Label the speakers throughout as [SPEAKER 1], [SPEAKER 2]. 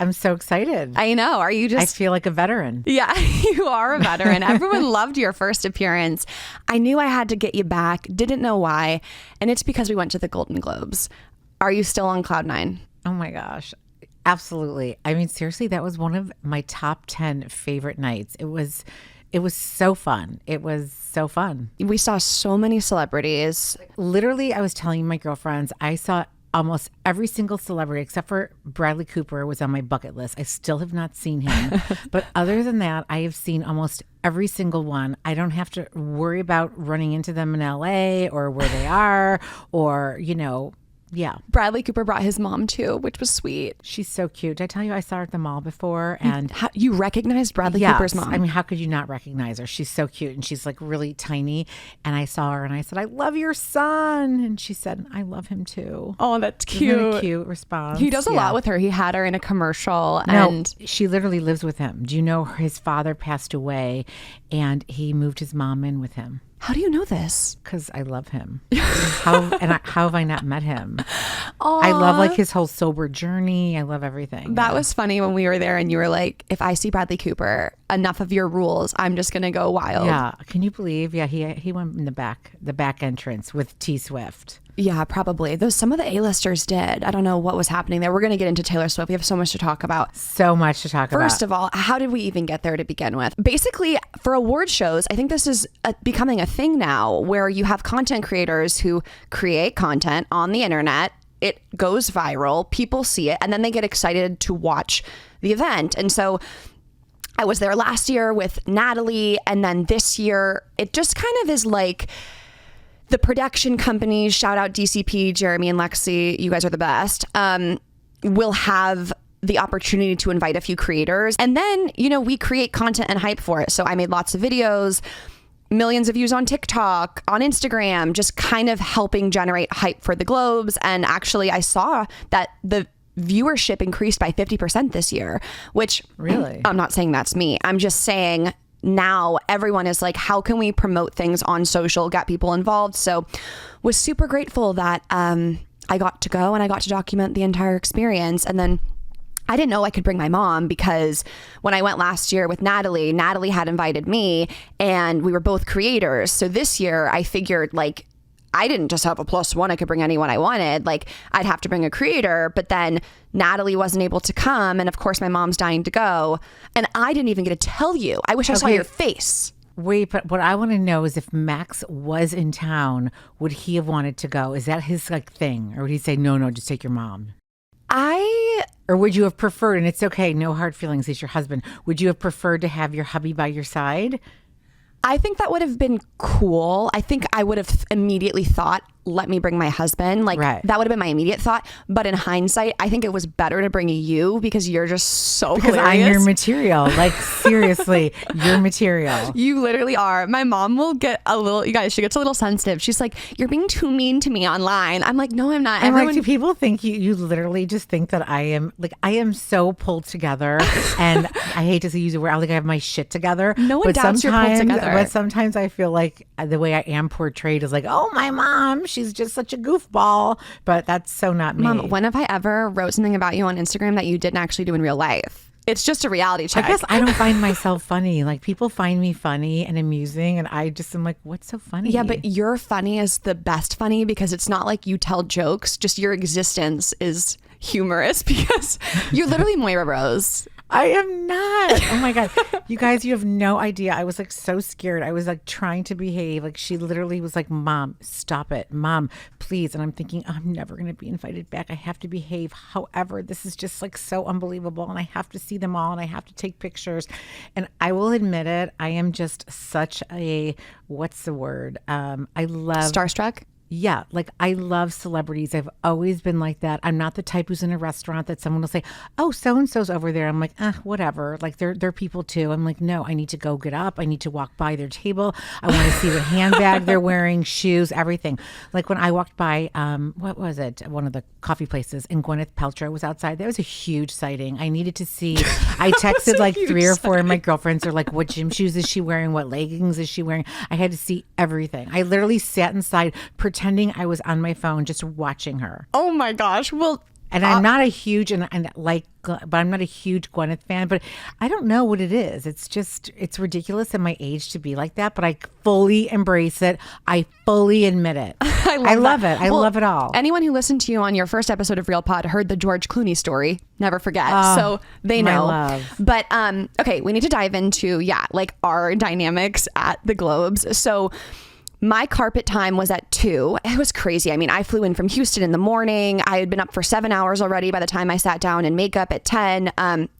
[SPEAKER 1] I'm so excited.
[SPEAKER 2] I know. Are you just...
[SPEAKER 1] I feel like a veteran.
[SPEAKER 2] Yeah, you are a veteran. Everyone loved your first appearance. I knew I had to get you back. Didn't know why. And it's because we went to the Golden Globes. Are you still on cloud nine?
[SPEAKER 1] Oh my gosh. Absolutely. I mean, seriously, that was one of my top 10 favorite nights. It was so fun. It was so fun.
[SPEAKER 2] We saw so many celebrities.
[SPEAKER 1] Literally, I was telling my girlfriends, I saw almost every single celebrity except for Bradley Cooper was on my bucket list. I still have not seen him. But other than that, I have seen almost every single one. I don't have to worry about running into them in LA or where they are or, yeah.
[SPEAKER 2] Bradley Cooper brought his mom too, which was sweet.
[SPEAKER 1] She's so cute. Did I tell you I saw her at the mall before? And
[SPEAKER 2] you recognized Bradley Cooper's mom?
[SPEAKER 1] I mean, how could you not recognize her? She's so cute and she's like really tiny. And I saw her and I said, I love your son. And she said, I love him too.
[SPEAKER 2] Oh, that's cute.
[SPEAKER 1] Isn't that a cute response?
[SPEAKER 2] He does a lot with her. He had her in a commercial.
[SPEAKER 1] No, she literally lives with him. Do you know his father passed away and he moved his mom in with him?
[SPEAKER 2] How do you know this?
[SPEAKER 1] Because I love him. How have I not met him?
[SPEAKER 2] Aww.
[SPEAKER 1] I love like his whole sober journey. I love everything.
[SPEAKER 2] That was funny when we were there and you were like, if I see Bradley Cooper, enough of your rules, I'm just going to go wild.
[SPEAKER 1] Yeah. Can you believe? Yeah, he went in the back entrance with T Swift.
[SPEAKER 2] Yeah, probably. Though some of the A-listers did. I don't know what was happening there. We're going to get into Taylor Swift. We have so much to talk about.
[SPEAKER 1] So much to talk about.
[SPEAKER 2] First of all, how did we even get there to begin with? Basically, for award shows, I think this is becoming a thing now where you have content creators who create content on the internet. It goes viral. People see it, and then they get excited to watch the event. And so I was there last year with Natalie, and then this year, it just kind of is like... The production companies, shout out DCP, Jeremy and Lexi, you guys are the best, will have the opportunity to invite a few creators. And then, we create content and hype for it. So I made lots of videos, millions of views on TikTok, on Instagram, just kind of helping generate hype for the Globes. And actually, I saw that the viewership increased by 50% this year, which
[SPEAKER 1] really,
[SPEAKER 2] I'm not saying that's me. I'm just saying now everyone is like, how can we promote things on social, get people involved? So was super grateful that I got to go and I got to document the entire experience. And then I didn't know I could bring my mom because when I went last year with Natalie had invited me and we were both creators. So this year I figured like, I didn't just have a +1. I could bring anyone I wanted. Like I'd have to bring a creator, but then Natalie wasn't able to come. And of course my mom's dying to go. And I didn't even get to tell you. I wish I saw your face.
[SPEAKER 1] Wait, but what I want to know is if Max was in town, would he have wanted to go? Is that his like thing? Or would he say, no, just take your mom? Or would you have preferred, and it's okay, no hard feelings, he's your husband. Would you have preferred to have your hubby by your side?
[SPEAKER 2] I think that would have been cool. I think I would have immediately thought, let me bring my husband. Like that would have been my immediate thought. But in hindsight, I think it was better to bring you because you're just so
[SPEAKER 1] because
[SPEAKER 2] hilarious.
[SPEAKER 1] I'm your material. Like seriously, your material.
[SPEAKER 2] You literally are. My mom will get a little, you guys, she gets a little sensitive. She's like, you're being too mean to me online. I'm like, no, I'm not.
[SPEAKER 1] I'm like, do people think you literally just think that I am so pulled together and I hate to use the word, like I have my shit together.
[SPEAKER 2] No one doubts you're pulled together.
[SPEAKER 1] But sometimes I feel like the way I am portrayed is like, oh, my mom, she's just such a goofball. But that's so not me.
[SPEAKER 2] Mom, when have I ever wrote something about you on Instagram that you didn't actually do in real life? It's just a reality check.
[SPEAKER 1] I guess I don't find myself funny. Like people find me funny and amusing and I just am like, what's so funny?
[SPEAKER 2] Yeah, but your funny is the best funny because it's not like you tell jokes. Just your existence is humorous because you're literally Moira Rose.
[SPEAKER 1] I am not. Oh my God. You guys, you have no idea. I was like so scared. I was like trying to behave. Like she literally was like, Mom, stop it. Mom, please. And I'm thinking, I'm never going to be invited back. I have to behave. However, this is just like so unbelievable. And I have to see them all and I have to take pictures. And I will admit it. I am just such a, what's the word? I love.
[SPEAKER 2] Starstruck?
[SPEAKER 1] Yeah, like I love celebrities. I've always been like that. I'm not the type who's in a restaurant that someone will say, oh, so-and-so's over there. I'm like, whatever. Like they're people too. I'm like, no, I need to go get up. I need to walk by their table. I want to see what handbag they're wearing, shoes, everything. Like when I walked by, what was it? One of the coffee places and Gwyneth Paltrow was outside. That was a huge sighting. I needed to see. I texted like 3 or 4 of my girlfriends are like, what gym shoes is she wearing? What leggings is she wearing? I had to see everything. I literally sat inside pretending I was on my phone just watching her.
[SPEAKER 2] Oh my gosh. Well,
[SPEAKER 1] And I'm not a huge but I'm not a huge Gwyneth fan. But I don't know what it is. It's ridiculous at my age to be like that. But I fully embrace it. I fully admit it. I love it. I love it all.
[SPEAKER 2] Anyone who listened to you on your first episode of Real Pod heard the George Clooney story. Never forget. So they know.
[SPEAKER 1] Love.
[SPEAKER 2] But okay, we need to dive into like our dynamics at the Globes. So my carpet time was at 2. It was crazy. I mean, I flew in from Houston in the morning. I had been up for 7 hours already by the time I sat down in makeup at 10.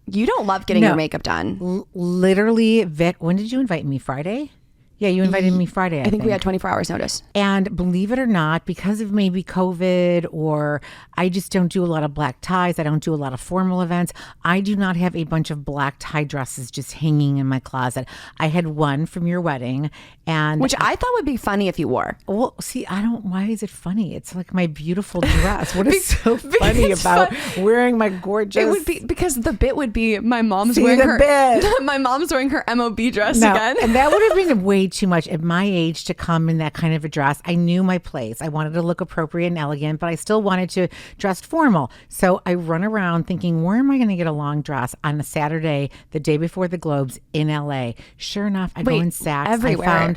[SPEAKER 2] You don't love getting your makeup done.
[SPEAKER 1] Literally, Vic, when did you invite me? Friday? Yeah, you invited me Friday, I think.
[SPEAKER 2] We had 24 hours notice.
[SPEAKER 1] And believe it or not, because of maybe COVID, or I just don't do a lot of black ties, I don't do a lot of formal events, I do not have a bunch of black tie dresses just hanging in my closet. I had one from your wedding.
[SPEAKER 2] Which I thought would be funny if you wore.
[SPEAKER 1] Well, see, why is it funny? It's like my beautiful dress. What is so funny about wearing my gorgeous...
[SPEAKER 2] It would be, because the bit would be my mom's wearing her MOB dress again.
[SPEAKER 1] And that would have been way too much at my age to come in that kind of a dress. I knew my place. I wanted to look appropriate and elegant, but I still wanted to dress formal. So I run around thinking, where am I going to get a long dress on a Saturday, the day before the Globes in LA? Sure enough, I go in Saks.
[SPEAKER 2] Everywhere.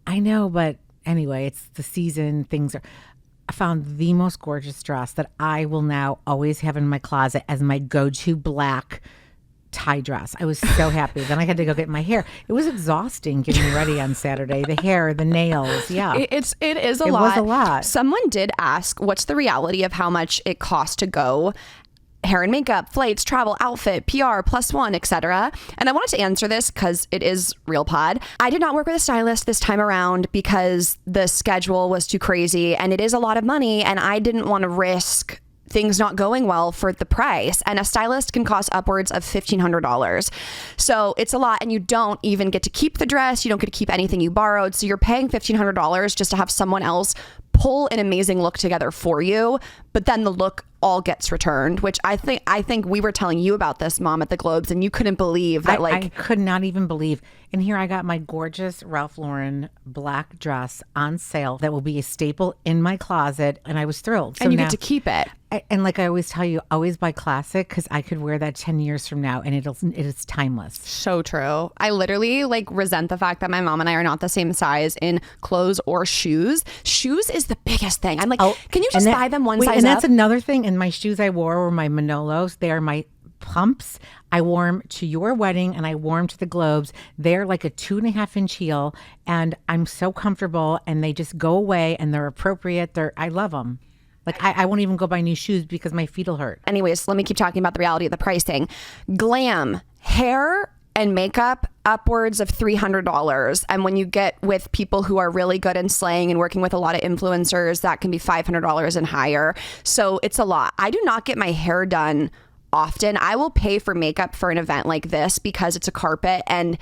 [SPEAKER 1] I know, but anyway, it's the season. I found the most gorgeous dress that I will now always have in my closet as my go-to black tie dress. I was so happy. Then I had to go get my hair. It was exhausting getting ready on Saturday. The hair, the nails. Yeah.
[SPEAKER 2] It is a lot.
[SPEAKER 1] It was a lot.
[SPEAKER 2] Someone did ask, what's the reality of how much it costs to go? Hair and makeup, flights, travel, outfit, PR, +1, etc. And I wanted to answer this because it is Real Pod. I did not work with a stylist this time around because the schedule was too crazy and it is a lot of money and I didn't want to risk things not going well for the price. And a stylist can cost upwards of $1,500. So it's a lot, and you don't even get to keep the dress. You don't get to keep anything you borrowed. So you're paying $1,500 just to have someone else pull an amazing look together for you, but then the look all gets returned, which I think we were telling you about this, Mom, at the Globes, and you couldn't believe that.
[SPEAKER 1] I could not even believe. And here I got my gorgeous Ralph Lauren black dress on sale that will be a staple in my closet, and I was thrilled.
[SPEAKER 2] So and you get to keep it.
[SPEAKER 1] And like I always tell you, always buy classic, because I could wear that 10 years from now and it is timeless.
[SPEAKER 2] So true. I literally resent the fact that my mom and I are not the same size in clothes or shoes. Shoes is the biggest thing. I'm like, can you just buy them one size up?
[SPEAKER 1] And that's another thing. And my shoes I wore were my Manolos. They are my pumps. I wore them to your wedding and I wore them to the Globes. They're like a 2.5-inch heel and I'm so comfortable and they just go away and they're appropriate. I love them. Like I won't even go buy new shoes because my feet will hurt.
[SPEAKER 2] Anyways, let me keep talking about the reality of the pricing. Glam, hair and makeup, upwards of $300. And when you get with people who are really good and slaying and working with a lot of influencers, that can be $500 and higher. So it's a lot. I do not get my hair done often. I will pay for makeup for an event like this because it's a carpet, and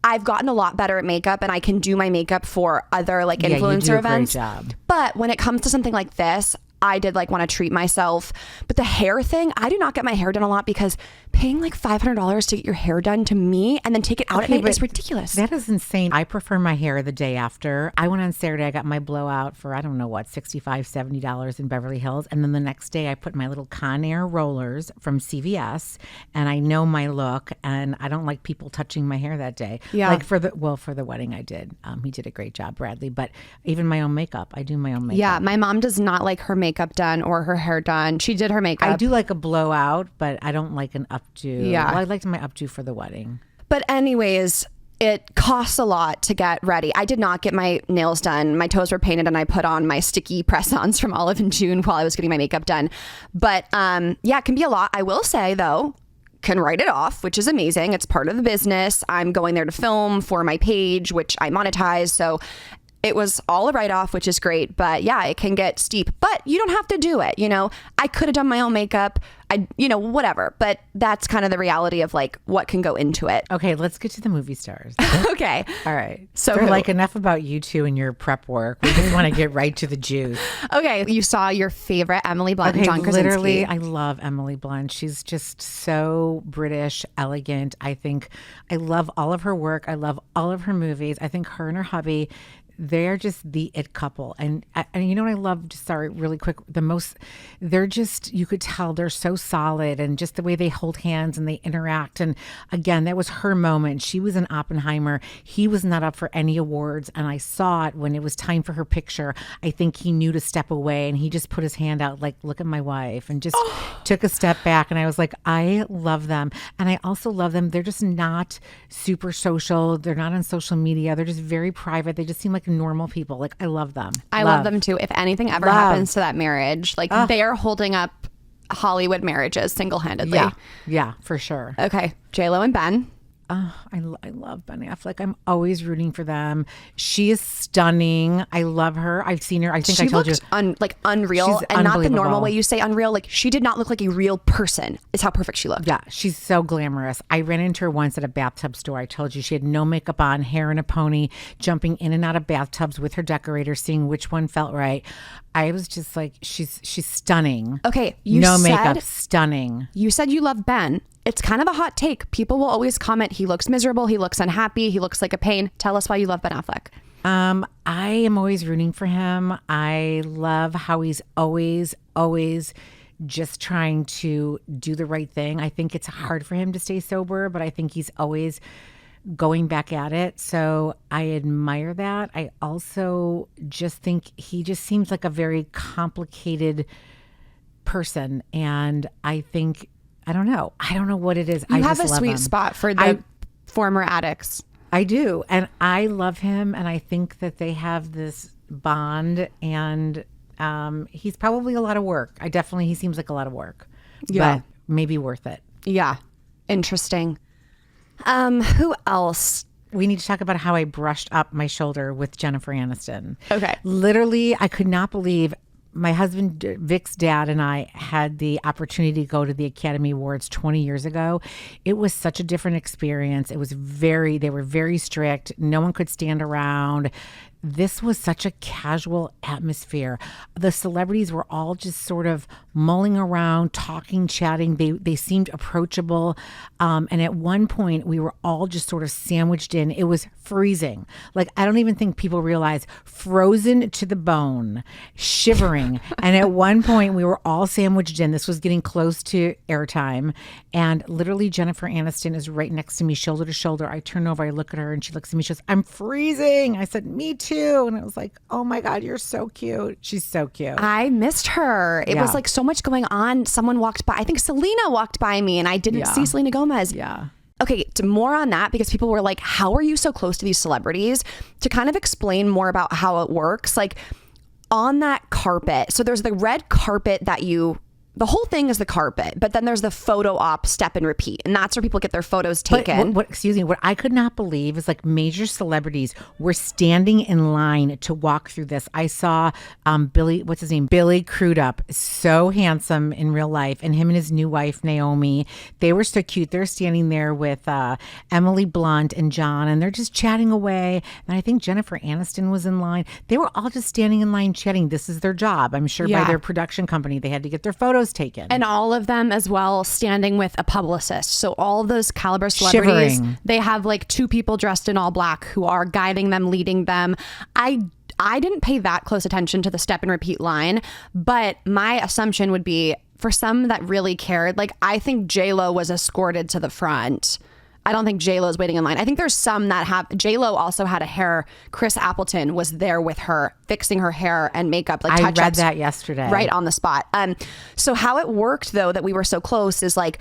[SPEAKER 2] I've gotten a lot better at makeup and I can do my makeup for other influencer events.
[SPEAKER 1] Great job.
[SPEAKER 2] But when it comes to something like this, I did want to treat myself. But the hair thing, I do not get my hair done a lot because paying $500 to get your hair done to me and then take it out at night is ridiculous.
[SPEAKER 1] That is insane. I prefer my hair the day after. I went on Saturday, I got my blowout for, I don't know what, $65, $70 in Beverly Hills. And then the next day I put my little Conair rollers from CVS and I know my look and I don't like people touching my hair that day.
[SPEAKER 2] Yeah.
[SPEAKER 1] For the wedding I did. He did a great job, Bradley. But even my own makeup, I do my own makeup.
[SPEAKER 2] Yeah, my mom does not like her makeup done or her hair done. She did her makeup.
[SPEAKER 1] I do like a blowout, but I don't like an updo.
[SPEAKER 2] Yeah.
[SPEAKER 1] Well, I liked my updo for the wedding.
[SPEAKER 2] But anyways, it costs a lot to get ready. I did not get my nails done. My toes were painted and I put on my sticky press-ons from Olive and June while I was getting my makeup done. But it can be a lot. I will say though, can write it off, which is amazing. It's part of the business. I'm going there to film for my page, which I monetize. So it was all a write-off, which is great. But yeah, it can get steep. But you don't have to do it. I could have done my own makeup. Whatever. But that's kind of the reality of what can go into it.
[SPEAKER 1] Okay, let's get to the movie stars.
[SPEAKER 2] Okay.
[SPEAKER 1] All right. So enough about you two and your prep work. We just want to get right to the juice.
[SPEAKER 2] Okay. You saw your favorite Emily Blunt and John Krasinski.
[SPEAKER 1] Literally, I love Emily Blunt. She's just so British, elegant. I think I love all of her work. I love all of her movies. I think her and her hubby, they're just the it couple. And you know what I love, just sorry, really quick, they're just, you could tell they're so solid, and just the way they hold hands and they interact. And again, that was her moment. She was in Oppenheimer. He was not up for any awards. And I saw it when it was time for her picture. I think he knew to step away, and he just put his hand out like, look at my wife, and just took a step back. And I was like, I love them. And I also love them. They're just not super social. They're not on social media. They're just very private. They just seem like normal people. Like, I love them.
[SPEAKER 2] I love them too. If anything ever happens to that marriage, like they are holding up Hollywood marriages single-handedly.
[SPEAKER 1] Yeah, for sure.
[SPEAKER 2] Okay. JLo and Ben.
[SPEAKER 1] I love Ben Affleck. I'm always rooting for them. She is stunning. I love her. I've seen her. I think I told you.
[SPEAKER 2] Unreal.
[SPEAKER 1] She's
[SPEAKER 2] and not the normal
[SPEAKER 1] unbelievable.
[SPEAKER 2] way you say unreal. Like, she did not look like a real person is how perfect she looked.
[SPEAKER 1] Yeah, she's so glamorous. I ran into her once at a bathtub store. I told you she had no makeup on, hair in a pony, jumping in and out of bathtubs with her decorator, seeing which one felt right. I was just like, she's stunning.
[SPEAKER 2] Okay,
[SPEAKER 1] makeup, stunning.
[SPEAKER 2] You said you love Ben. It's kind of a hot take. People will always comment, he looks miserable, he looks unhappy, he looks like a pain. Tell us why you love Ben Affleck.
[SPEAKER 1] I am always rooting for him. I love how he's always just trying to do the right thing. I think it's hard for him to stay sober, but I think he's always going back at it. So I admire that. I also just think he just seems like a very complicated person. And I think, I don't know what it is.
[SPEAKER 2] You
[SPEAKER 1] I
[SPEAKER 2] have
[SPEAKER 1] just
[SPEAKER 2] a
[SPEAKER 1] love
[SPEAKER 2] sweet
[SPEAKER 1] him.
[SPEAKER 2] spot for the former addicts.
[SPEAKER 1] I do. And I love him. And I think that they have this bond, and he's probably a lot of work. He seems like a lot of work, but maybe worth it.
[SPEAKER 2] Yeah. Interesting. Who else?
[SPEAKER 1] We need to talk about how I brushed up my shoulder with Jennifer Aniston.
[SPEAKER 2] Okay.
[SPEAKER 1] Literally, I could not believe my husband, Vic's dad, and I had the opportunity to go to the Academy Awards 20 years ago. It was such a different experience. They were very strict. No one could stand around. This was such a casual atmosphere. The celebrities were all just sort of mulling around, talking, chatting. They seemed approachable. And at one point, we were all just sort of sandwiched in. It was freezing. Like, I don't even think people realize, frozen to the bone, shivering. And at one point, we were all sandwiched in. This was getting close to airtime. And literally, Jennifer Aniston is right next to me, shoulder to shoulder. I turn over, I look at her, and she looks at me. She goes, "I'm freezing." I said, "Me too." And I was like, oh my God, you're so cute. She's so cute.
[SPEAKER 2] I missed her. It was like so much going on. Someone walked by. I think Selena walked by me, and I didn't see Selena Gomez.
[SPEAKER 1] Yeah.
[SPEAKER 2] Okay, more on that, because people were like, how are you so close to these celebrities? To kind of explain more about how it works, like on that carpet. So there's the red carpet the whole thing is the carpet, but then there's the photo op step and repeat. And that's where people get their photos taken.
[SPEAKER 1] But what I could not believe is, like, major celebrities were standing in line to walk through this. I saw Billy Crudup, so handsome in real life, and him and his new wife, Naomi. They were so cute. They're standing there with Emily Blunt and John, and they're just chatting away. And I think Jennifer Aniston was in line. They were all just standing in line chatting. This is their job. I'm sure by their production company, they had to get their photos taken.
[SPEAKER 2] And all of them as well standing with a publicist. So all of those caliber celebrities,
[SPEAKER 1] shivering.
[SPEAKER 2] They have like two people dressed in all black who are guiding them, leading them. I didn't pay that close attention to the step and repeat line, but my assumption would be, for some that really cared, like, I think JLo was escorted to the front. I don't think JLo is waiting in line. I think there's some that have. JLo also had a hair. Chris Appleton was there with her, fixing her hair and makeup. Like,
[SPEAKER 1] I read that yesterday.
[SPEAKER 2] Right on the spot. So how it worked, though, that we were so close is like,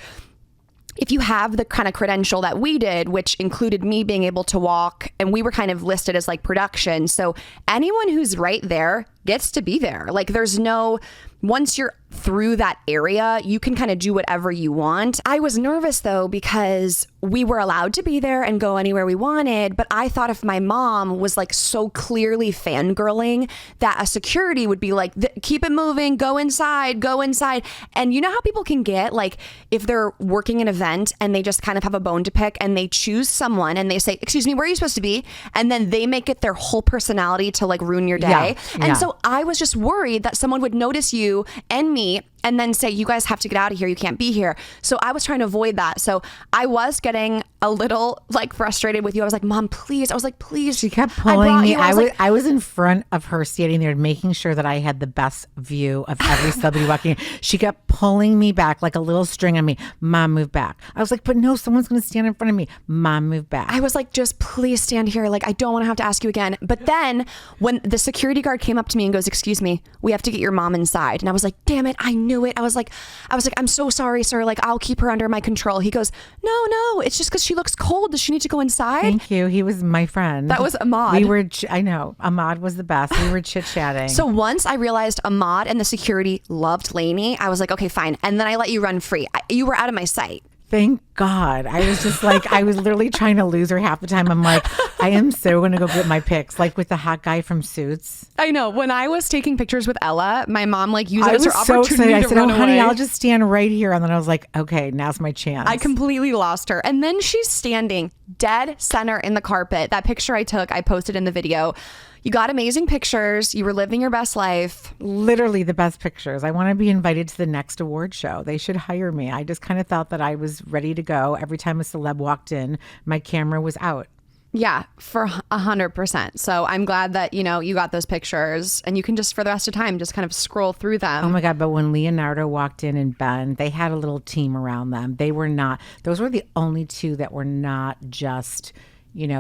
[SPEAKER 2] if you have the kind of credential that we did, which included me being able to walk, and we were kind of listed as like production. So anyone who's right there gets to be there. Like, there's no, once you're through that area, you can kind of do whatever you want. I was nervous though, because we were allowed to be there and go anywhere we wanted. But I thought if my mom was like so clearly fangirling, that a security would be like, keep it moving, go inside, go inside. And you know how people can get, like, if they're working an event and they just kind of have a bone to pick and they choose someone and they say, excuse me, where are you supposed to be? And then they make it their whole personality to like ruin your day. And so I was just worried that someone would notice you and me and then say, you guys have to get out of here. You can't be here. So I was trying to avoid that. So I was getting a little like frustrated with you. I was like, Mom, please. I was like, please.
[SPEAKER 1] She kept pulling me. I was in front of her standing there making sure that I had the best view of every celebrity walking in. She kept pulling me back like a little string on me. Mom, move back. I was like, but no, someone's going to stand in front of me. Mom, move back.
[SPEAKER 2] I was like, just please stand here. Like, I don't want to have to ask you again. But then when the security guard came up to me and goes, excuse me, we have to get your mom inside. And I was like, damn it, I knew it. I was like, I'm so sorry, sir. Like, I'll keep her under my control. He goes, no, it's just because she looks cold. Does she need to go inside?
[SPEAKER 1] Thank you. He was my friend.
[SPEAKER 2] That was Ahmad.
[SPEAKER 1] I know. Ahmad was the best. We were chit-chatting.
[SPEAKER 2] So once I realized Ahmad and the security loved Lainie, I was like, okay, fine. And then I let you run free. You were out of my sight.
[SPEAKER 1] Thank God. I was just like, I was literally trying to lose her half the time. I'm like, I am so going to go get my pics, like with the hot guy from Suits.
[SPEAKER 2] I know. When I was taking pictures with Ella, my mom like used it as her
[SPEAKER 1] so
[SPEAKER 2] opportunity
[SPEAKER 1] excited.
[SPEAKER 2] to
[SPEAKER 1] I said,
[SPEAKER 2] run
[SPEAKER 1] honey,
[SPEAKER 2] away.
[SPEAKER 1] I'll just stand right here. And then I was like, okay, now's my chance.
[SPEAKER 2] I completely lost her. And then she's standing dead center in the carpet. That picture I took, I posted in the video. You got amazing pictures. You were living your best life.
[SPEAKER 1] Literally the best pictures. I want to be invited to the next award show. They should hire me. I just kind of thought that I was ready to go. Every time a celeb walked in, my camera was out.
[SPEAKER 2] Yeah, for 100%. So I'm glad that, you got those pictures and you can just for the rest of time, just kind of scroll through them.
[SPEAKER 1] Oh my God. But when Leonardo walked in and Ben, they had a little team around them. Those were the only two that were not just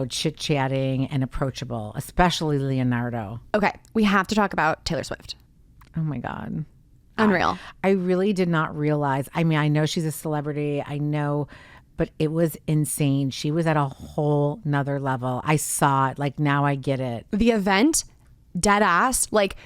[SPEAKER 1] chit-chatting and approachable, especially Leonardo.
[SPEAKER 2] Okay, we have to talk about Taylor Swift.
[SPEAKER 1] Oh my God.
[SPEAKER 2] Unreal.
[SPEAKER 1] I really did not realize. I mean, I know she's a celebrity. I know, but it was insane. She was at a whole nother level. I saw it. Like, now I get it.
[SPEAKER 2] The event, dead ass, like,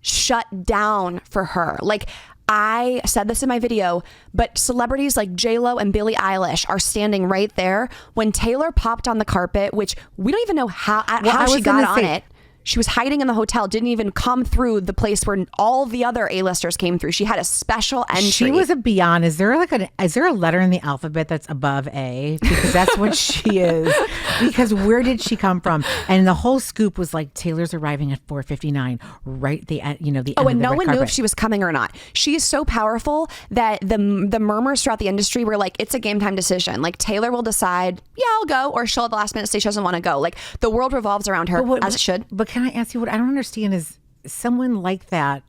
[SPEAKER 2] shut down for her. Like, I said this in my video, but celebrities like JLo and Billie Eilish are standing right there when Taylor popped on the carpet, which we don't even know how she got on it. She was hiding in the hotel, didn't even come through the place where all the other A-listers came through. She had a special entry.
[SPEAKER 1] She was a beyond. Is there a letter in the alphabet that's above A? Because that's what she is. Because where did she come from? And the whole scoop was like, Taylor's arriving at 4:59, right? The end of the
[SPEAKER 2] and no
[SPEAKER 1] red
[SPEAKER 2] one
[SPEAKER 1] carpet.
[SPEAKER 2] knew if she was coming or not. She is so powerful that the murmurs throughout the industry were like, it's a game time decision. Like, Taylor will decide, yeah, I'll go, or she'll at the last minute say she doesn't want to go. Like, the world revolves around her, as it should.
[SPEAKER 1] But can I ask you what I don't understand is someone like that,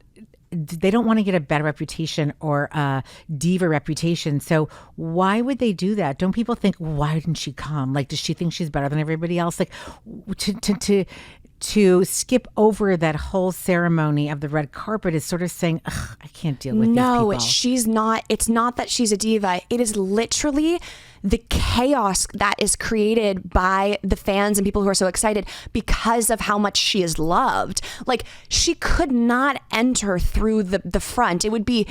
[SPEAKER 1] they don't want to get a bad reputation or a diva reputation. So why would they do that? Don't people think, why didn't she come? Like, does she think she's better than everybody else? Like, to skip over that whole ceremony of the red carpet is sort of saying, ugh, I can't deal with these people.
[SPEAKER 2] No, she's not. It's not that she's a diva. It is literally the chaos that is created by the fans and people who are so excited because of how much she is loved. Like, she could not enter through the front. It would be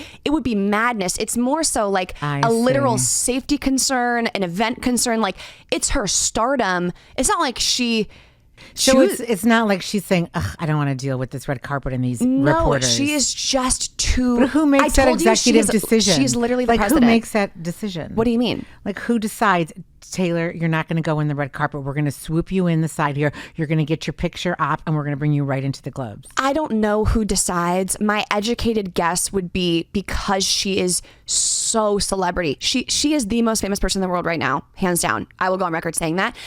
[SPEAKER 2] madness. It's more so like literal safety concern, an event concern. Like, it's her stardom. It's not like
[SPEAKER 1] it's not like she's saying, ugh, I don't want to deal with this red carpet and these reporters.
[SPEAKER 2] No, she is just too...
[SPEAKER 1] But who makes that executive decision?
[SPEAKER 2] She's literally the president.
[SPEAKER 1] Who makes that decision?
[SPEAKER 2] What do you mean?
[SPEAKER 1] Like, who decides, Taylor, you're not going to go in the red carpet. We're going to swoop you in the side here. You're going to get your picture op and we're going to bring you right into the Globes.
[SPEAKER 2] I don't know who decides. My educated guess would be because she is so celebrity. She is the most famous person in the world right now, hands down. I will go on record saying that.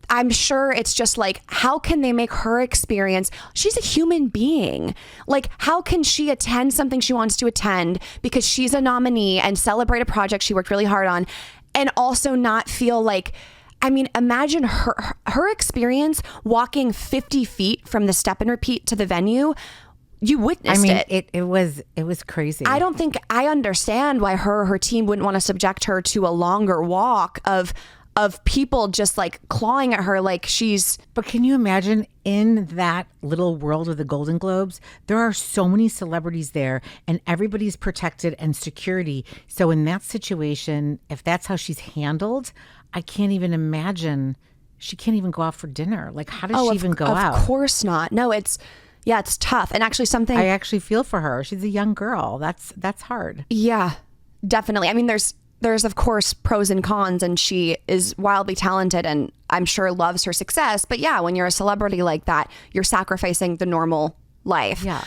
[SPEAKER 2] I'm sure it's just like, how can they make her experience? She's a human being. Like, how can she attend something she wants to attend because she's a nominee and celebrate a project she worked really hard on and also not feel like, I mean, imagine her experience walking 50 feet from the step and repeat to the venue. You witnessed it.
[SPEAKER 1] It was crazy.
[SPEAKER 2] I don't think I understand why her team wouldn't want to subject her to a longer walk of people just like clawing at her like she's...
[SPEAKER 1] But can you imagine in that little world of the Golden Globes, there are so many celebrities there and everybody's protected and security. So in that situation, if that's how she's handled, I can't even imagine. She can't even go out for dinner. Like, how does she even go out?
[SPEAKER 2] Of course not. No, it's tough. And actually something...
[SPEAKER 1] I actually feel for her. She's a young girl. That's hard.
[SPEAKER 2] Yeah, definitely. I mean, there's of course pros and cons, and she is wildly talented and I'm sure loves her success. But yeah, when you're a celebrity like that, you're sacrificing the normal life.
[SPEAKER 1] Yeah.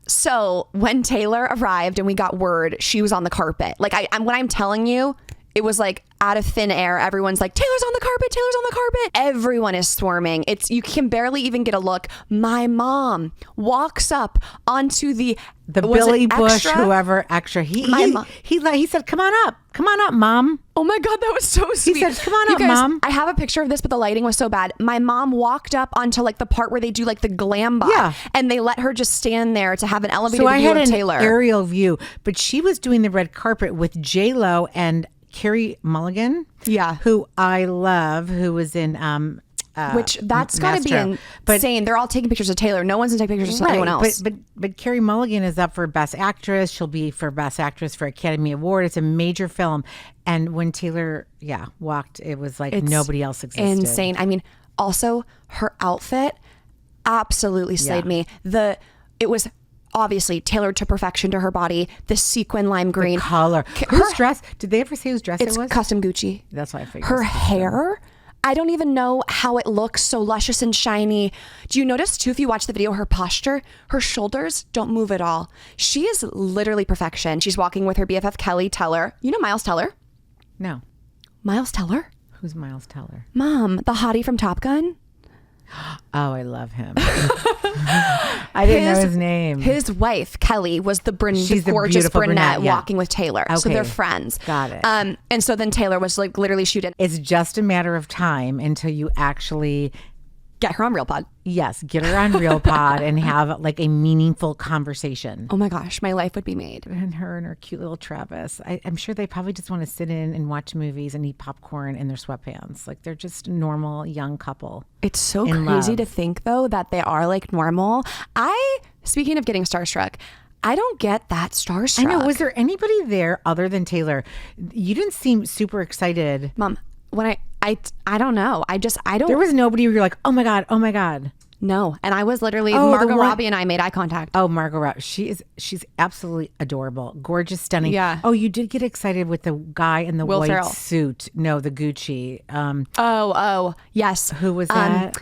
[SPEAKER 2] So when Taylor arrived and we got word she was on the carpet, like when I'm telling you, it was like out of thin air. Everyone's like, Taylor's on the carpet. Taylor's on the carpet. Everyone is swarming. You can barely even get a look. My mom walks up onto the
[SPEAKER 1] Billy Bush, whoever extra. He said, come on up, mom.
[SPEAKER 2] Oh my God, that was so sweet.
[SPEAKER 1] He said, come on
[SPEAKER 2] you
[SPEAKER 1] up,
[SPEAKER 2] guys,
[SPEAKER 1] mom.
[SPEAKER 2] I have a picture of this, but the lighting was so bad. My mom walked up onto like the part where they do like the glam bar.
[SPEAKER 1] Yeah.
[SPEAKER 2] And they let her just stand there to have an elevated
[SPEAKER 1] So I
[SPEAKER 2] view
[SPEAKER 1] had
[SPEAKER 2] of
[SPEAKER 1] an
[SPEAKER 2] Taylor.
[SPEAKER 1] aerial view, but she was doing the red carpet with JLo and Carey Mulligan.
[SPEAKER 2] Yeah.
[SPEAKER 1] Who I love, who was in
[SPEAKER 2] which that's got to be insane. They're all taking pictures of Taylor. No one's going to take pictures of anyone else.
[SPEAKER 1] But Carey Mulligan is up for Best Actress. She'll be for Best Actress for Academy Award. It's a major film. And when Taylor, walked, it was like nobody else existed.
[SPEAKER 2] Insane. I mean, also her outfit absolutely slayed me. It was obviously tailored to perfection to her body. The sequin lime green
[SPEAKER 1] the color. Whose dress? Did they ever say whose dress it was?
[SPEAKER 2] It's custom Gucci.
[SPEAKER 1] That's why I figured.
[SPEAKER 2] Her hair. I don't even know how it looks so luscious and shiny. Do you notice too, if you watch the video, her posture, her shoulders don't move at all. She is literally perfection. She's walking with her BFF Kelly Teller. You know Miles Teller?
[SPEAKER 1] No.
[SPEAKER 2] Miles Teller?
[SPEAKER 1] Who's Miles Teller?
[SPEAKER 2] Mom, the hottie from Top Gun.
[SPEAKER 1] Oh, I love him. I didn't know his name.
[SPEAKER 2] His wife, Kelly, was the
[SPEAKER 1] She's the
[SPEAKER 2] gorgeous brunette
[SPEAKER 1] yeah.
[SPEAKER 2] walking with Taylor. Okay. So they're friends.
[SPEAKER 1] Got it.
[SPEAKER 2] And so then Taylor was like literally shooting.
[SPEAKER 1] It's just a matter of time until you actually
[SPEAKER 2] get her on Real Pod.
[SPEAKER 1] Yes, get her on Real Pod and have like a meaningful conversation.
[SPEAKER 2] Oh my gosh, my life would be made.
[SPEAKER 1] And her cute little Travis. I'm sure they probably just want to sit in and watch movies and eat popcorn in their sweatpants. Like they're just a normal young couple.
[SPEAKER 2] It's so crazy to think though that they are like normal. Speaking of getting starstruck, I don't get that starstruck.
[SPEAKER 1] I know. Was there anybody there other than Taylor? You didn't seem super excited.
[SPEAKER 2] Mom, when I don't know. I don't.
[SPEAKER 1] There was nobody where you're like, oh my God, oh my God.
[SPEAKER 2] No. And I was literally, Margot Robbie and I made eye contact.
[SPEAKER 1] Oh, Margot Robbie. She's absolutely adorable. Gorgeous, stunning.
[SPEAKER 2] Yeah.
[SPEAKER 1] Oh, you did get excited with the guy in the white
[SPEAKER 2] Ferrell.
[SPEAKER 1] suit. No, the Gucci.
[SPEAKER 2] Yes.
[SPEAKER 1] Who was that?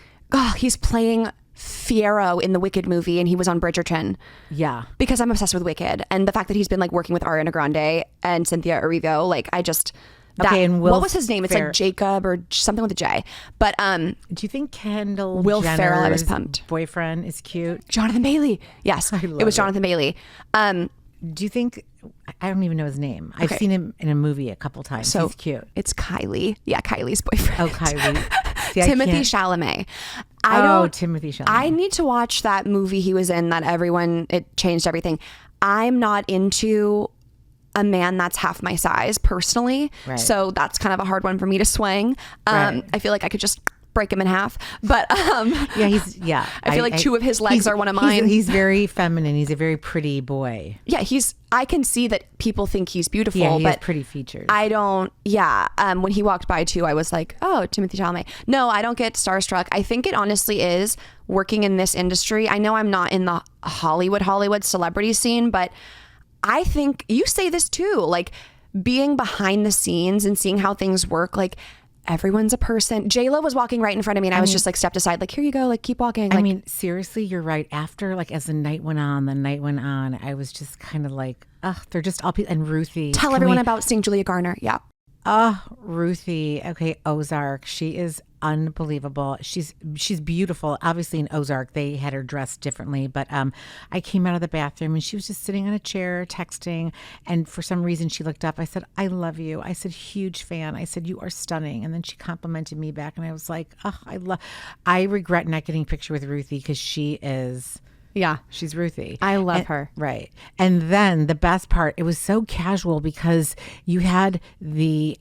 [SPEAKER 2] He's playing Fiyero in the Wicked movie and he was on Bridgerton.
[SPEAKER 1] Yeah.
[SPEAKER 2] Because I'm obsessed with Wicked. And the fact that he's been like working with Ariana Grande and Cynthia Erivo, like I just...
[SPEAKER 1] and
[SPEAKER 2] what was his name? It's like Jacob or something with a J. But
[SPEAKER 1] do you think Kendall
[SPEAKER 2] Will
[SPEAKER 1] Jenner's
[SPEAKER 2] Ferrell, I was pumped.
[SPEAKER 1] boyfriend is cute?
[SPEAKER 2] Jonathan Bailey. Yes, it was Jonathan Bailey.
[SPEAKER 1] Do you think? I don't even know his name. I've seen him in a movie a couple times. So he's cute.
[SPEAKER 2] It's Kylie. Yeah, Kylie's boyfriend.
[SPEAKER 1] Oh, Kylie. See,
[SPEAKER 2] Timotee Chalamet.
[SPEAKER 1] Timotee Chalamet.
[SPEAKER 2] I need to watch that movie he was in. It changed everything. I'm not into a man that's half my size personally.
[SPEAKER 1] Right.
[SPEAKER 2] So that's kind of a hard one for me to swing.
[SPEAKER 1] Right.
[SPEAKER 2] I feel like I could just break him in half. But
[SPEAKER 1] I
[SPEAKER 2] feel like two of his legs are one of mine.
[SPEAKER 1] He's very feminine. He's a very pretty boy.
[SPEAKER 2] Yeah, I can see that people think he's beautiful.
[SPEAKER 1] Yeah, he has
[SPEAKER 2] but
[SPEAKER 1] pretty features.
[SPEAKER 2] I don't. Yeah. When he walked by too, I was like, oh, Timotee Chalamet. No, I don't get starstruck. I think it honestly is working in this industry. I know I'm not in the Hollywood celebrity scene, but I think you say this too, like being behind the scenes and seeing how things work, like everyone's a person. JLo was walking right in front of me and I was just like stepped aside, like, here you go, like keep walking. Like,
[SPEAKER 1] I mean, seriously, you're right. After, like, as the night went on, I was just kind of like, they're just all people. And Ruthie.
[SPEAKER 2] Tell everyone about seeing Julia Garner. Yeah.
[SPEAKER 1] Ruthie. Okay, Ozark. She is unbelievable. She's beautiful. Obviously in Ozark they had her dressed differently, but I came out of the bathroom and she was just sitting on a chair texting, and for some reason she looked up. I said, I love you. I said, huge fan. I said, you are stunning. And then she complimented me back and I was like, I regret not getting a picture with Ruthie because she is...
[SPEAKER 2] Yeah.
[SPEAKER 1] She's Ruthie.
[SPEAKER 2] I love her.
[SPEAKER 1] Right. And then the best part, it was so casual because you had the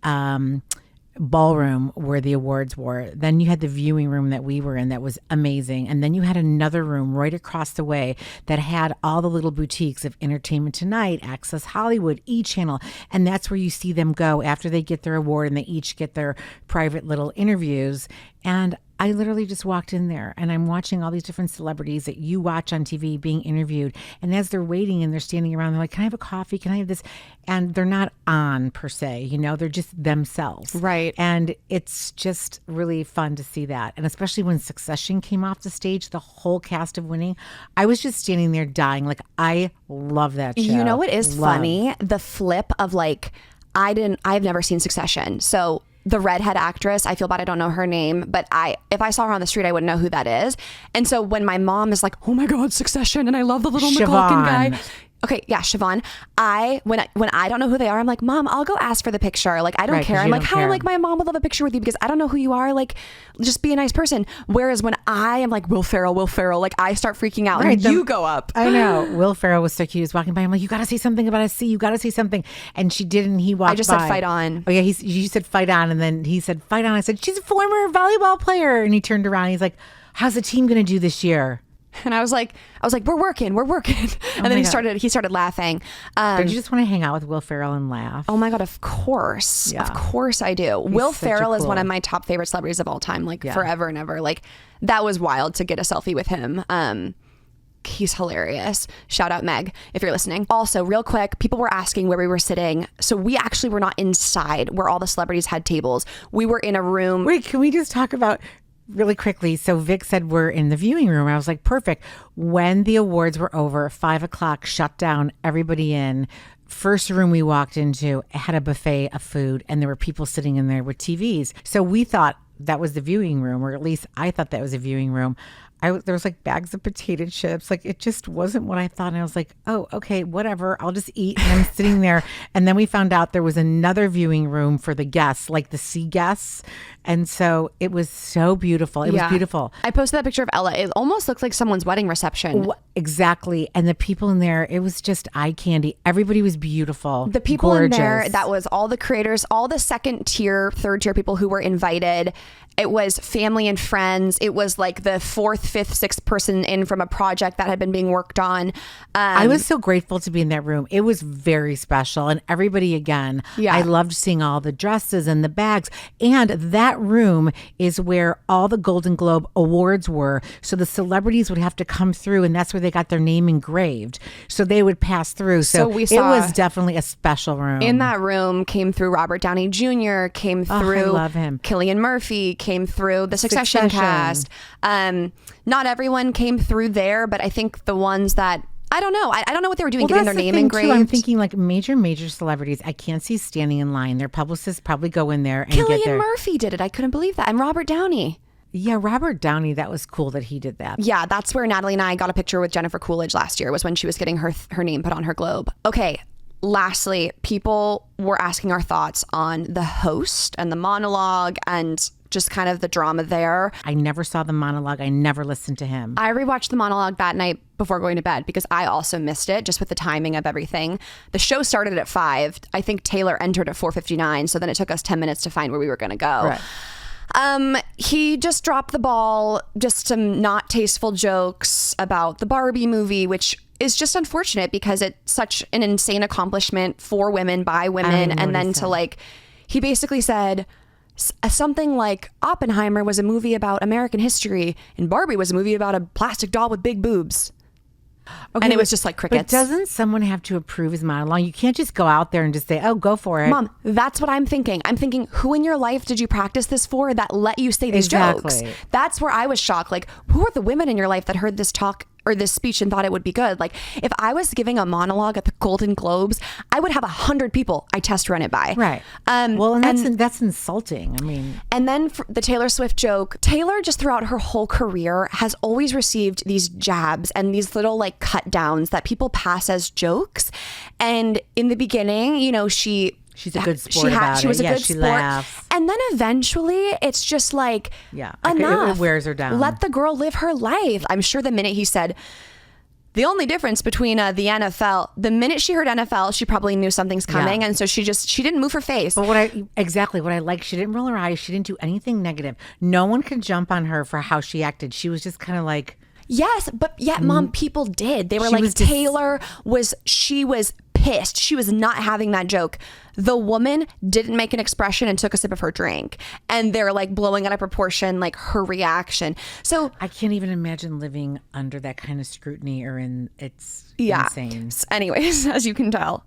[SPEAKER 1] ballroom where the awards were. Then you had the viewing room that we were in that was amazing. And then you had another room right across the way that had all the little boutiques of Entertainment Tonight, Access Hollywood, E! Channel. And that's where you see them go after they get their award and they each get their private little interviews. And I literally just walked in there and I'm watching all these different celebrities that you watch on TV being interviewed. And as they're waiting and they're standing around, they're like, can I have a coffee? Can I have this? And they're not on per se, you know, they're just themselves.
[SPEAKER 2] Right.
[SPEAKER 1] And it's just really fun to see that. And especially when Succession came off the stage, the whole cast of Winning, I was just standing there dying. Like, I love that show.
[SPEAKER 2] You know what is funny? The flip of like, I've never seen Succession. So the redhead actress, I feel bad I don't know her name, but if I saw her on the street, I wouldn't know who that is. And so when my mom is like, oh my God, Succession, and I love the little McLaughlin guy. Okay, yeah, Siobhan. When I don't know who they are, I'm like, Mom, I'll go ask for the picture. Like, I don't care. I'm like, hi, like my mom would love a picture with you because I don't know who you are. Like, just be a nice person. Whereas when I am like, Will Ferrell, like I start freaking out and you go up.
[SPEAKER 1] I know. Will Ferrell was so cute. He was walking by. I'm like, you got to say something about us. You got to say something. And she did, and he walked by.
[SPEAKER 2] I just said fight on.
[SPEAKER 1] Oh yeah, you said fight on, and then he said fight on. I said, she's a former volleyball player, and he turned around. He's like, how's the team going to do this year?
[SPEAKER 2] And I was like, we're working. And then he started laughing.
[SPEAKER 1] Don't you just want to hang out with Will Ferrell and laugh?
[SPEAKER 2] Oh my God, of course. Yeah. Of course I do. Will Ferrell is one of my top favorite celebrities of all time, like forever and ever. Like, that was wild to get a selfie with him. He's hilarious. Shout out Meg, if you're listening. Also, real quick, people were asking where we were sitting. So we actually were not inside where all the celebrities had tables. We were in a room.
[SPEAKER 1] Wait, can we just talk about really quickly? So Vic said we're in the viewing room. I was like, perfect. When the awards were over, 5:00, shut down, everybody in. First room we walked into had a buffet of food, and there were people sitting in there with TVs. So we thought that was the viewing room, or at least I thought that was a viewing room. There was like bags of potato chips. Like, it just wasn't what I thought. And I was like, oh, okay, whatever. I'll just eat. And I'm sitting there. And then we found out there was another viewing room for the guests, like the C guests. And so it was so beautiful. It was beautiful.
[SPEAKER 2] I posted that picture of Ella. It almost looked like someone's wedding reception.
[SPEAKER 1] Exactly. And the people in there, it was just eye candy. Everybody was beautiful.
[SPEAKER 2] The people in there, that was all the creators, all the second tier, third tier people who were invited. It was family and friends. It was like the fourth, fifth, sixth person in from a project that had been being worked on.
[SPEAKER 1] I was so grateful to be in that room. It was very special. And everybody, again, I loved seeing all the dresses and the bags. And that room is where all the Golden Globe awards were. So the celebrities would have to come through, and that's where they got their name engraved. So they would pass through. So it was definitely a special room.
[SPEAKER 2] In that room came through Robert Downey Jr., came through
[SPEAKER 1] I love him.
[SPEAKER 2] Cillian Murphy, came through the Succession cast. Not everyone came through there, but I think the ones that, I don't know. I don't know what they were doing, getting their name engraved.
[SPEAKER 1] I'm thinking like major celebrities. I can't see standing in line. Their publicists probably go in there and get there.
[SPEAKER 2] Cillian Murphy did it. I couldn't believe that. And Robert Downey.
[SPEAKER 1] Yeah, Robert Downey. That was cool that he did that.
[SPEAKER 2] Yeah, that's where Natalie and I got a picture with Jennifer Coolidge last year, was when she was getting her name put on her globe. Okay. Lastly, people were asking our thoughts on the host and the monologue and just kind of the drama there.
[SPEAKER 1] I never saw the monologue. I never listened to him.
[SPEAKER 2] I rewatched the monologue that night before going to bed because I also missed it, just with the timing of everything. The show started at 5. I think Taylor entered at 4:59, so then it took us 10 minutes to find where we were going to go. Right. He just dropped the ball, just some not tasteful jokes about the Barbie movie, which is just unfortunate because it's such an insane accomplishment for women by women. And then to like, he basically said something like Oppenheimer was a movie about American history and Barbie was a movie about a plastic doll with big boobs. Okay, and it was just like crickets.
[SPEAKER 1] But doesn't someone have to approve his monologue? You can't just go out there and just say, oh, go for it.
[SPEAKER 2] Mom, that's what I'm thinking. I'm thinking, who in your life did you practice this for that let you say these jokes? That's where I was shocked. Like, who are the women in your life that heard this talk or this speech and thought it would be good? Like, if I was giving a monologue at the Golden Globes, I would have 100 people I test run it by.
[SPEAKER 1] Right. Well, and that's insulting. I mean,
[SPEAKER 2] and then for the Taylor Swift joke, Taylor just throughout her whole career has always received these jabs and these little like cut downs that people pass as jokes. And in the beginning, you know, she's
[SPEAKER 1] a good sport about it.
[SPEAKER 2] She was a good
[SPEAKER 1] she
[SPEAKER 2] sport.
[SPEAKER 1] Laughs.
[SPEAKER 2] And then eventually it's just like, enough.
[SPEAKER 1] It wears her down.
[SPEAKER 2] Let the girl live her life. I'm sure the minute he said, the only difference between the NFL, the minute she heard NFL, she probably knew something's coming. Yeah. And so she didn't move her face.
[SPEAKER 1] But what I like, she didn't roll her eyes. She didn't do anything negative. No one could jump on her for how she acted. She was just kind of like.
[SPEAKER 2] Yes, but yet, Mom, people did. They were like, Taylor was pissed. She was not having that joke. The woman didn't make an expression and took a sip of her drink. And they're like blowing out of proportion, like her reaction. So
[SPEAKER 1] I can't even imagine living under that kind of scrutiny it's insane.
[SPEAKER 2] Anyways, as you can tell,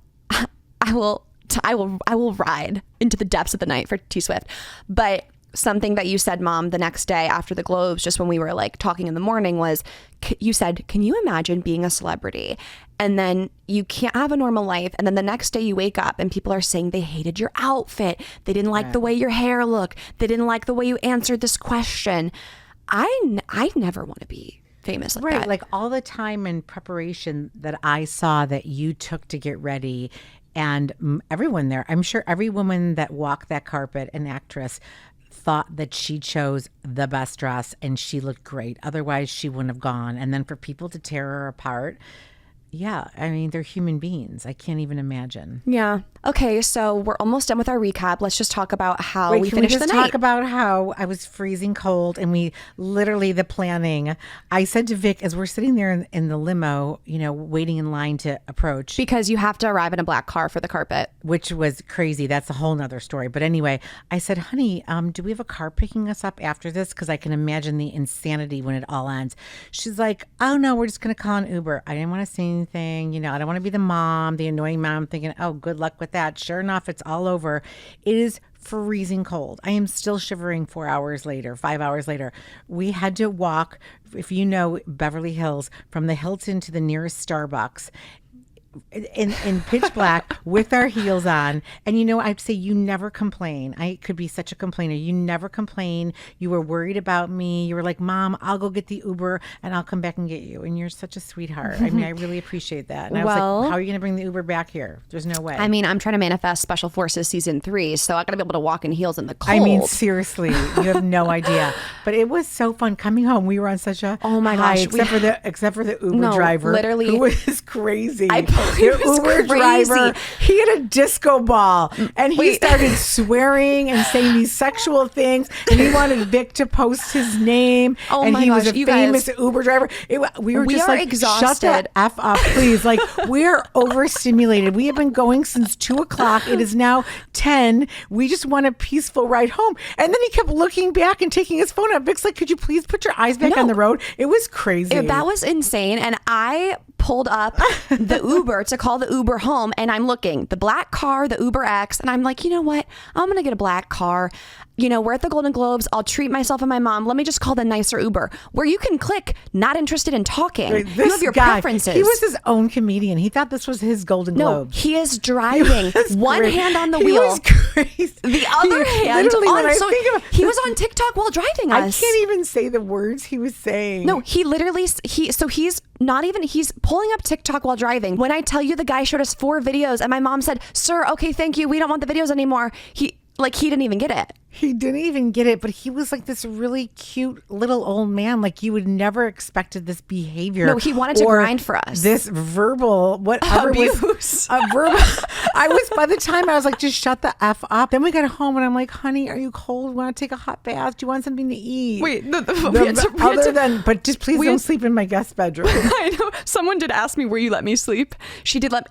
[SPEAKER 2] I will ride into the depths of the night for T Swift. But something that you said, Mom, the next day after the Globes, just when we were like talking in the morning, was you said, can you imagine being a celebrity and then you can't have a normal life, and then the next day you wake up and people are saying they hated your outfit, they didn't like the way your hair looked, they didn't like the way you answered this question. I never want to be famous like that.
[SPEAKER 1] Right, like all the time and preparation that I saw that you took to get ready, and everyone there, I'm sure every woman that walked that carpet, an actress, thought that she chose the best dress and she looked great. Otherwise, she wouldn't have gone. And then for people to tear her apart, yeah, I mean, they're human beings. I can't even imagine.
[SPEAKER 2] Yeah. Okay, so we're almost done with our recap. Let's just talk about how we finished the night.
[SPEAKER 1] Can we just talk about how I was freezing cold and we literally, the planning. I said to Vic, as we're sitting there in the limo, waiting in line to approach.
[SPEAKER 2] Because you have to arrive in a black car for the carpet.
[SPEAKER 1] Which was crazy. That's a whole nother story. But anyway, I said, honey, do we have a car picking us up after this? Because I can imagine the insanity when it all ends. She's like, oh no, we're just going to call an Uber. I didn't want to say anything. I don't want to be the mom, the annoying mom thinking, oh, good luck with that. Sure enough, it's all over. It is freezing cold. I am still shivering 5 hours later. We had to walk, if you know Beverly Hills, from the Hilton to the nearest Starbucks in pitch black with our heels on. And I'd say you never complain. I could be such a complainer. You never complain. You were worried about me. You were like, Mom, I'll go get the Uber and I'll come back and get you. And you're such a sweetheart. I mean, I really appreciate that. And I was like, how are you going to bring the Uber back here? There's no way.
[SPEAKER 2] I mean, I'm trying to manifest Special Forces season 3, so I got to be able to walk in heels in the cold.
[SPEAKER 1] I mean, seriously, you have no idea. But it was so fun coming home. We were on such a high, except for the Uber driver,
[SPEAKER 2] literally,
[SPEAKER 1] who was crazy.
[SPEAKER 2] The
[SPEAKER 1] Uber driver, he had a disco ball, and he started swearing and saying these sexual things, and he wanted Vic to post his name. And he was a famous Uber driver. We were just like,
[SPEAKER 2] exhausted.
[SPEAKER 1] Shut the F up, please. Like, we're overstimulated. We have been going since 2:00. It is now 10. We just want a peaceful ride home. And then he kept looking back and taking his phone out. Vic's like, could you please put your eyes back on the road? It was crazy.
[SPEAKER 2] That was insane. And I pulled up the Uber to call the Uber home, and I'm looking, the black car, the Uber X, and I'm like, you know what? I'm going to get a black car. We're at the Golden Globes. I'll treat myself and my mom. Let me just call the nicer Uber, where you can click not interested in talking. You have your preferences.
[SPEAKER 1] He was his own comedian. He thought this was his Golden Globe.
[SPEAKER 2] No, he is driving. One hand on the wheel.
[SPEAKER 1] He was crazy.
[SPEAKER 2] The other hand on. He was on TikTok while driving us.
[SPEAKER 1] I can't even say the words he was saying.
[SPEAKER 2] No, he literally, he's pulling up TikTok while driving. When I tell you the guy showed us 4 videos and my mom said, sir, okay, thank you. We don't want the videos anymore. He didn't even get it.
[SPEAKER 1] He didn't even get it, but he was like this really cute little old man. Like, you would never expected this behavior.
[SPEAKER 2] No, he wanted to grind for us.
[SPEAKER 1] This verbal, whatever
[SPEAKER 2] abuse.
[SPEAKER 1] Verbal. By the time I was like, just shut the F up. Then we got home and I'm like, honey, are you cold? Want to take a hot bath? Do you want something to eat?
[SPEAKER 2] Wait,
[SPEAKER 1] but just please don't sleep in my guest bedroom.
[SPEAKER 2] I know. Someone did ask me where you let me sleep.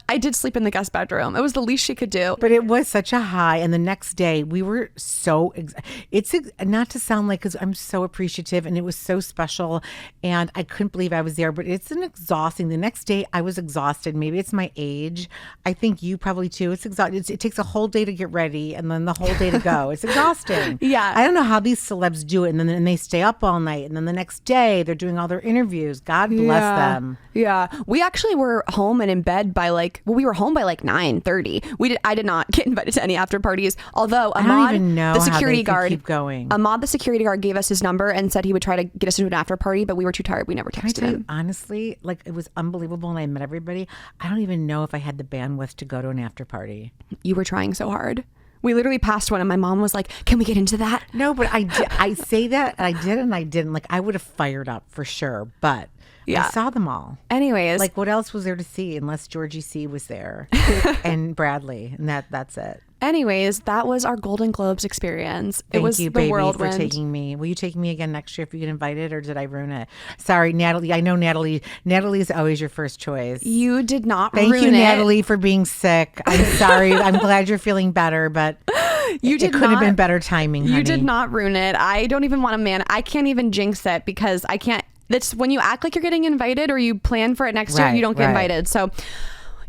[SPEAKER 2] I did sleep in the guest bedroom. It was the least she could do.
[SPEAKER 1] But it was such a high. And the next day we were so, it's not to sound like, because I'm so appreciative and it was so special and I couldn't believe I was there, but it's exhausting. The next day I was exhausted. Maybe it's my age. I think you probably too. It's exhausting. It takes a whole day to get ready and then the whole day to go. It's exhausting.
[SPEAKER 2] Yeah.
[SPEAKER 1] I don't know how these celebs do it. And then they stay up all night. And then the next day they're doing all their interviews. God bless them.
[SPEAKER 2] Yeah. We actually were home and in bed by we were home by 9:30. I did not get invited to any after parties. Although Ahmad, the security guard,
[SPEAKER 1] keep going.
[SPEAKER 2] Ahmad, the security guard, gave us his number and said he would try to get us into an after party, but we were too tired. We never texted him.
[SPEAKER 1] Honestly, it was unbelievable, and I met everybody. I don't even know if I had the bandwidth to go to an after party.
[SPEAKER 2] You were trying so hard. We literally passed one, and my mom was like, "Can we get into that?"
[SPEAKER 1] No, but I say that, and I did, and I didn't. I would have fired up for sure, but
[SPEAKER 2] Yeah.
[SPEAKER 1] I saw them all.
[SPEAKER 2] Anyways,
[SPEAKER 1] Like, what else was there to see unless Georgie C was there and Bradley, and that's it.
[SPEAKER 2] anyways, that was our Golden Globes experience. It
[SPEAKER 1] Thank
[SPEAKER 2] was
[SPEAKER 1] you,
[SPEAKER 2] the
[SPEAKER 1] baby,
[SPEAKER 2] whirlwind.
[SPEAKER 1] for taking me. Will you take me again next year if you get invited, or did I ruin it? Sorry, Natalie. I know Natalie. Natalie's always your first choice.
[SPEAKER 2] You did not
[SPEAKER 1] Thank
[SPEAKER 2] ruin
[SPEAKER 1] you,
[SPEAKER 2] it.
[SPEAKER 1] Natalie, for being sick. I'm sorry. I'm glad you're feeling better, but it could have been better timing, honey.
[SPEAKER 2] You did not ruin it. I don't even want to I can't even jinx it because I can't. That's when you act like you're getting invited or you plan for it next year, you don't get invited. So,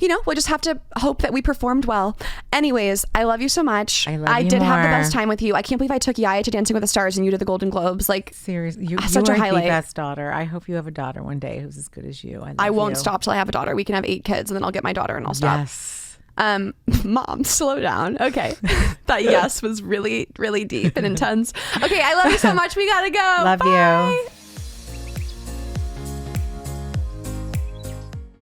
[SPEAKER 2] we'll just have to hope that we performed well. Anyways, I love you so much.
[SPEAKER 1] I
[SPEAKER 2] did have the
[SPEAKER 1] more.
[SPEAKER 2] best time with you. I can't believe I took Yaya to Dancing with the Stars and you to the Golden Globes. Like,
[SPEAKER 1] seriously, you
[SPEAKER 2] such a
[SPEAKER 1] are
[SPEAKER 2] highlight.
[SPEAKER 1] the best daughter. I hope you have a daughter one day who's as good as you.
[SPEAKER 2] I won't
[SPEAKER 1] you.
[SPEAKER 2] stop till I have a daughter. We can have 8 kids and then I'll get my daughter and I'll stop.
[SPEAKER 1] Yes.
[SPEAKER 2] Mom, slow down. Okay. That yes was really, really deep and intense. Okay, I love you so much. We gotta go.
[SPEAKER 1] Love
[SPEAKER 2] Bye.
[SPEAKER 1] you.